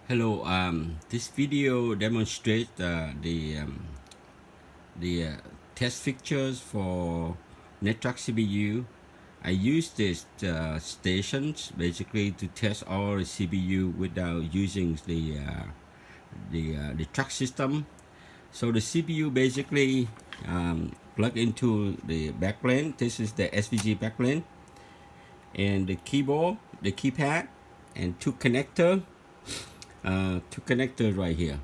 Hello. This video demonstrates the test fixtures for NetTrack CPU. I use these stations basically to test all the CPU without using the track system. So the CPU basically plug into the backplane. This is the SVG backplane, and the keyboard, the keypad, and two connectors right here.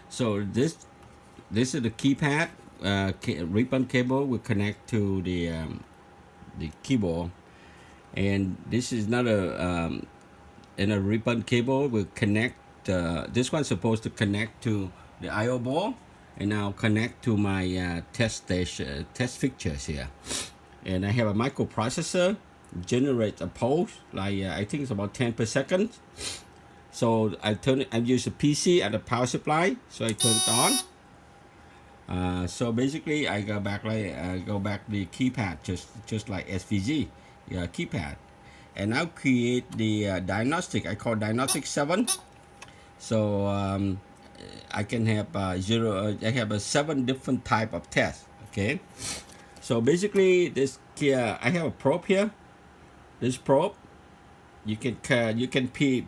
So this is the keypad. Ribbon cable will connect to the keyboard, and this is another and a ribbon cable will connect. This one's supposed to connect to the I/O board, and now connect to my test fixtures here. And I have a microprocessor generate a pulse like I think it's about 10 per second. So I use a PC and a power supply, so I turn it on. So basically, I go back the keypad just like SVG keypad, and now create the diagnostic. I call diagnostic 7. So I can have I have a 7 different type of tests. Okay, so basically this I have a probe here. This probe, you can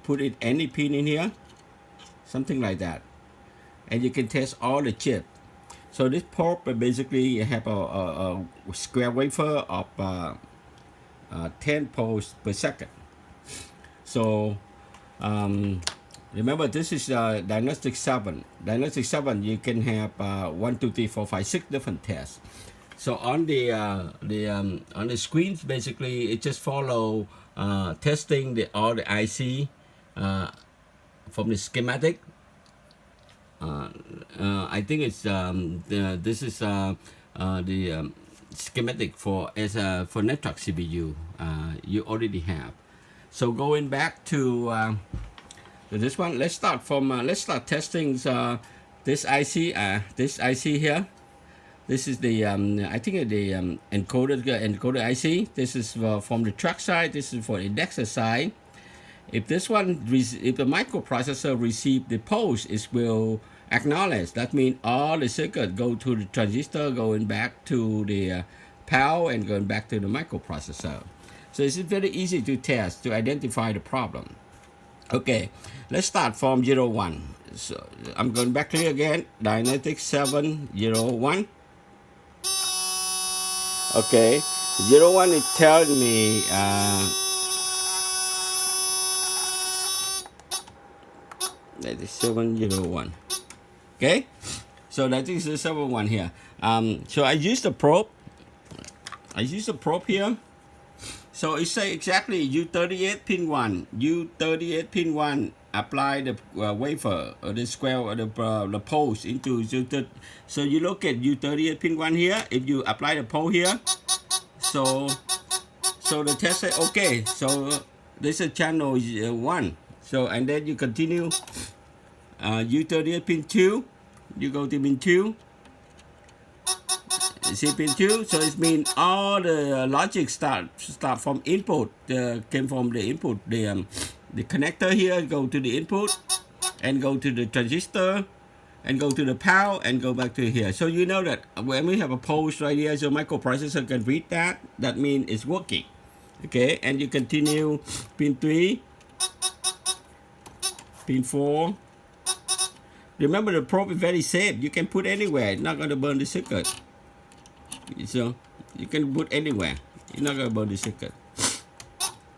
put it any pin in here, something like that, and you can test all the chip. So this probe basically you have a square wafer of 10 pulse per second. So remember, this is diagnostic 7. Diagnostic 7, you can have 1, 2, 3, 4, 5, 6 different tests. So on the screens, basically it just follow testing all the IC from the schematic. I think it's this is the schematic for NetTrack CPU you already have. So going back to this one, let's start testing this IC here. This is the I think the encoder IC. This is from the track side. This is for the indexer side. If this one, if the microprocessor receive the pulse, it will acknowledge. That means all the circuit go to the transistor, going back to the power, and going back to the microprocessor. So it's very easy to test, to identify the problem. Okay, let's start from 0, 1. So I'm going back here again. Diagnostic 7, 0, 1. Okay, 0, 1 is telling me that is 7, 0, 1. Okay, so that is the 7, 1 here. So I use the probe. Here. So it say exactly U38 pin 1. U38 pin 1. Apply the wafer or the square or the pulse into U30. So you look at U38 pin 1 here. If you apply the pulse here, so the test say okay. So this is channel 1. So and then you continue U38 pin 2. You go to pin 2. See pin 2, so it means all the logic start from input, came from the input. The connector here go to the input, and go to the transistor, and go to the power, and go back to here. So you know that when we have a pulse right here, so microprocessor can read that. That means it's working. Okay, and you continue pin 3, pin 4. Remember, the probe is very safe. You can put anywhere. It's not going to burn the circuit. So you can put anywhere. You're not going to burn the circuit.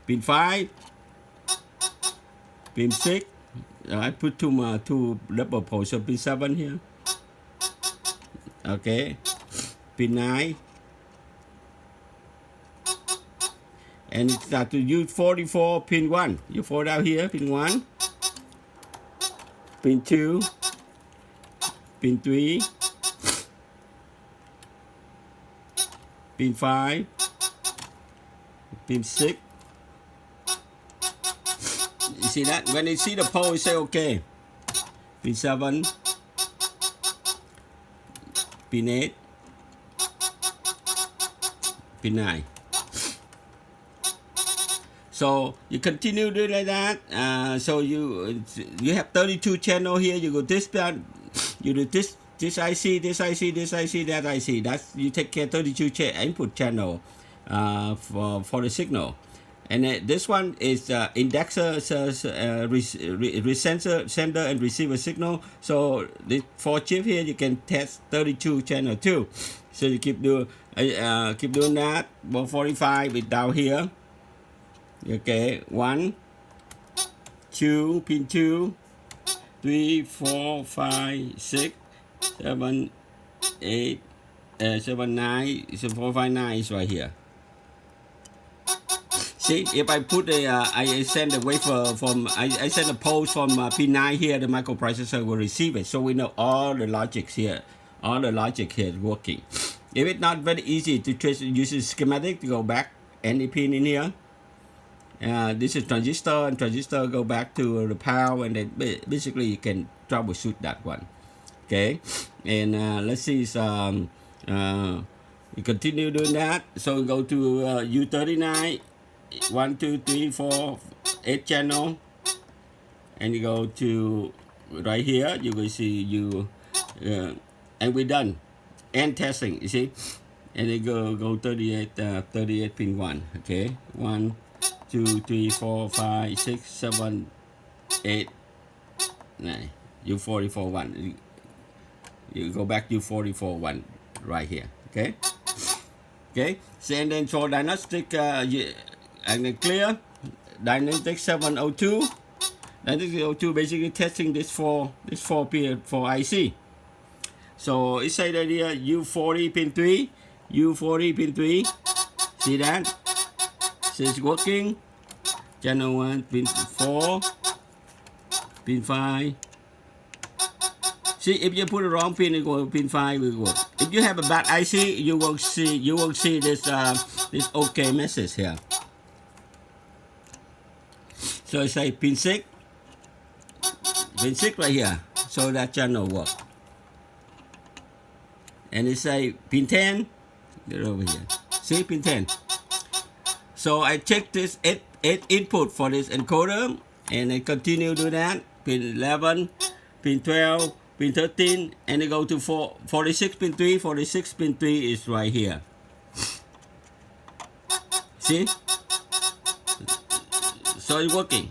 Pin 5, pin 6. I put two double pole, so pin 7 here. Okay, pin 9. And it start to use 44, pin 1. You fold out here, pin 1, pin 2, pin 3, pin 5, pin 6. You see that? When you see the pole, you say okay. Pin 7, pin 8, pin 9. So you continue doing like that. So you have 32 channel here. You go this band, you do this IC, this IC, this IC, that IC. That's you take care 32 input channel for the signal. And this one is indexer, sender and receiver signal. So the 4 chip here, you can test 32 channel too. So you keep doing that. 145 is down here. Okay, 1, 2, pin 2, 3, 4, 5, 6, 7, 8, 7, 9. So 4, 5, 9 is right here. See, if I put I send the wafer from, I send a pulse from P9 here, the microprocessor will receive it. So we know all the logics here, all the logic here is working. If it's not very easy to trace, use a schematic to go back any pin in here. This is transistor, and transistor go back to the power, and then basically you can troubleshoot that one. Okay, and let's see, you continue doing that. So we go to U39. 1, 2, 3, 4, 8 channel, and you go to right here. You will see and we're done. And testing, you see, and they go 38 pin 1. Okay, 1, 2, 3, 4, 5, 6, 7, 8, 9. U44 1. You go back to U44 1 right here. Okay. Okay. So and then for diagnostic. And then clear, diagnostic 702. Diagnostic 702 basically testing this for IC. So it say that here U40 pin 3, U40 pin 3. See that? So it's working. Channel 1 pin 4, pin 5. See, if you put the wrong pin, it will pin 5 will work. If you have a bad IC, you won't see this this OK message here. So I say pin 6 right here, so that channel work. And it say pin 10, get over here. See, pin 10. So I check this 8 input for this encoder, and I continue to do that. Pin 11, pin 12, pin 13, and I go to 46 pin 3. 46 pin 3 is right here. See? So it's working.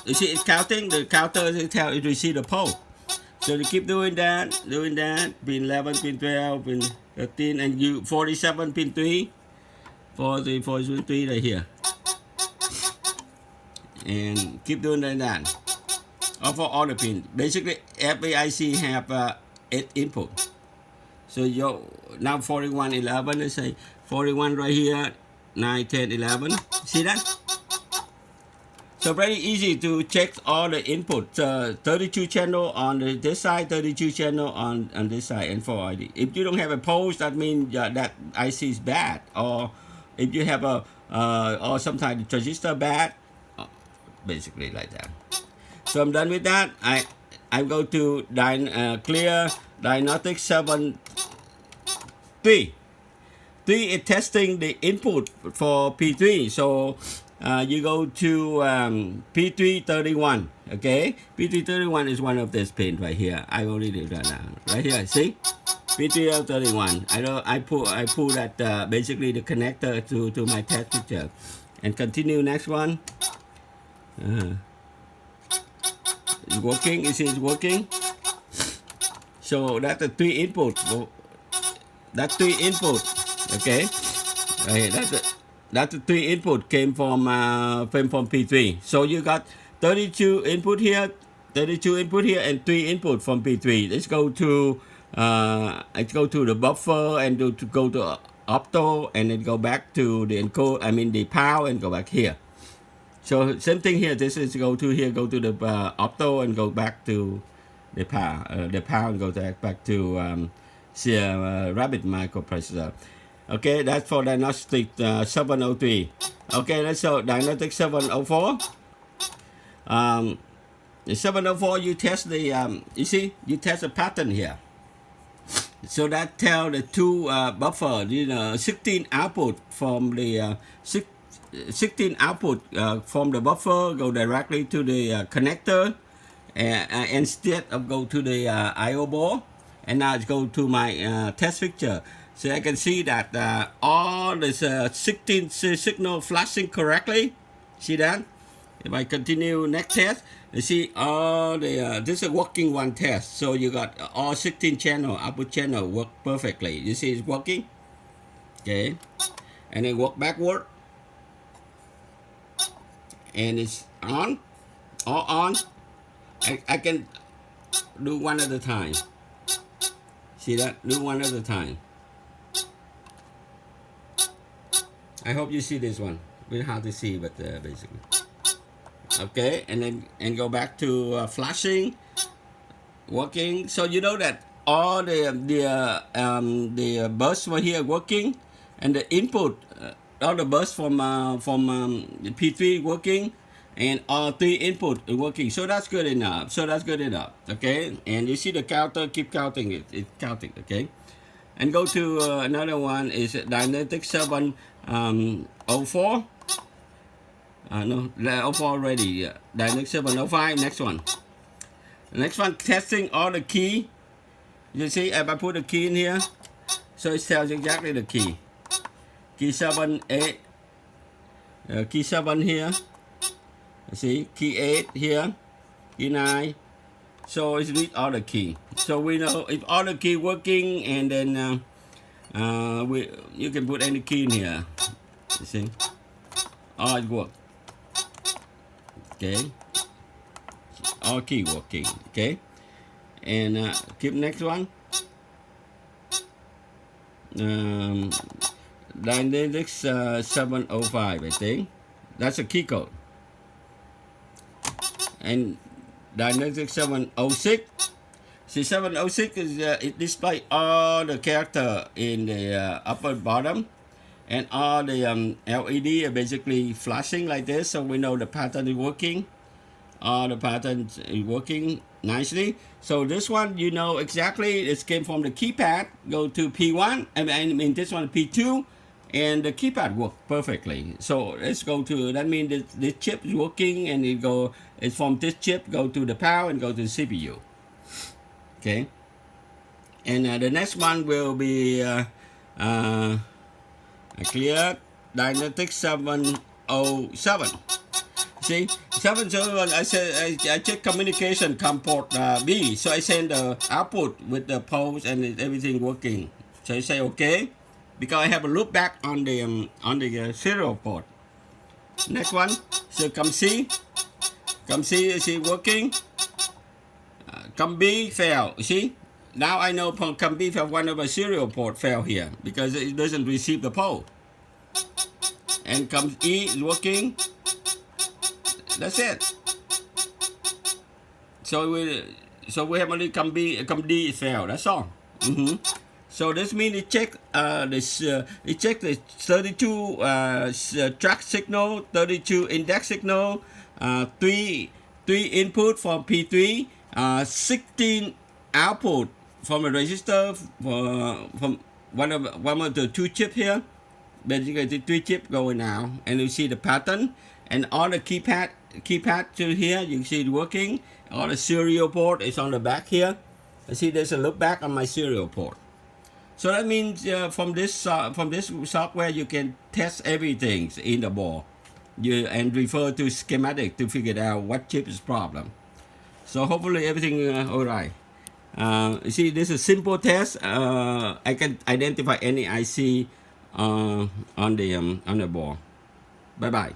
You see, it's counting. The counter is tell it receive the pole. So you keep doing that. Pin 11, pin 12, pin 13, and you 47 pin 3. 47 3 right here. And keep doing that. For all the pins. Basically, every IC have 8 input. So you now 41, 11. Let's say 41 right here. 9, 10, 11. See that? So very easy to check all the input. 32 channel on this side, 32 channel on this side, and 4 ID. If you don't have a pulse, that means that IC is bad. Or if you have or sometimes the transistor bad, basically like that. So I'm done with that. I go to clear diagnostic 7 3. 3 is testing the input for P3. So you go to P331, okay? P331 is one of these pins right here. I already did that now. Right here, see? P331. I pull that basically the connector to my test picture. And continue next one. It's working. You see it's working? So that's the 3 input. That's 3 input. Okay? Right, that's the 3 input came from P3. So you got 32 input here, and 3 input from P3. Let's go to the buffer and go to opto, and then go back to the encode. I mean the power, and go back here. So same thing here. This is go to here, go to the opto, and go back to the power. And go back to Rabbit microprocessor. Okay, that's for diagnostic 703. Okay, let's show diagnostic 704. The 704, you test the you see, you test the pattern here. So that tell the 2 buffer, 16 output from the 16 output from the buffer go directly to the connector, instead of go to the I/O board, and now it's go to my test fixture. So I can see that all this 16 signal flashing correctly. See that? If I continue next test, you see all the this is a working one test. So you got all 16 channel output channel work perfectly. You see it's working. Okay, and then work backward, and it's on, all on. I can do one at a time. See that? Do one at a time. I hope you see this one. Very hard to see, but basically. Okay, and then go back to flashing, working. So you know that all the bus were here working, and the input, all the bus from the P3 working, and all 3 input working. So that's good enough. Okay, and you see the counter keep counting it. It's counting. Okay, and go to another one is diagnostic 704. No, 04 already. Diagnostic 705. Next one. Next one, testing all the key. You see, if I put the key in here, so it tells exactly the key. Key 7, 8. Key 7 here. You see, key 8 here. Key 9. So it's read all the key. So we know if all the key working, and then you can put any key in here. You see, all it works. Okay, all key working. Okay, and keep next one. Diagnostic 705, I think. That's a key code. And diagnostic 706. See, 706 is it display all the character in the upper bottom, and all the LED are basically flashing like this, so we know the pattern is working. All the patterns is working nicely. So this one, you know exactly, it came from the keypad, go to P1, I mean this one P2, and the keypad worked perfectly. So let's go to, that means this chip is working, and it's from this chip, go to the power and go to the CPU. Okay. And the next one will be clear diagnostic 707. See, 707, I said I check communication come port B, so I send the output with the pose and everything working. So I say okay, because I have a loop back on the serial port. Next one, so come C, is it working? Come B fail. You see, now I know come B fail, one of my serial port fail here because it doesn't receive the pole. And come E is working. That's it. So we have only come D is fail. That's all. So this means it check it check the 32 track signal, 32 index signal, 3 input from P3. 16 output from a resistor from one of the 2 chip here. Basically the 3 chip going now, and you see the pattern, and all the keypad to here you see it working. All the serial port is on the back here. I see there's a look back on my serial port. So that means from this software you can test everything in the board, and refer to schematic to figure out what chip is problem. So hopefully everything all right. You see, this is a simple test. I can identify any IC on the board. Bye bye.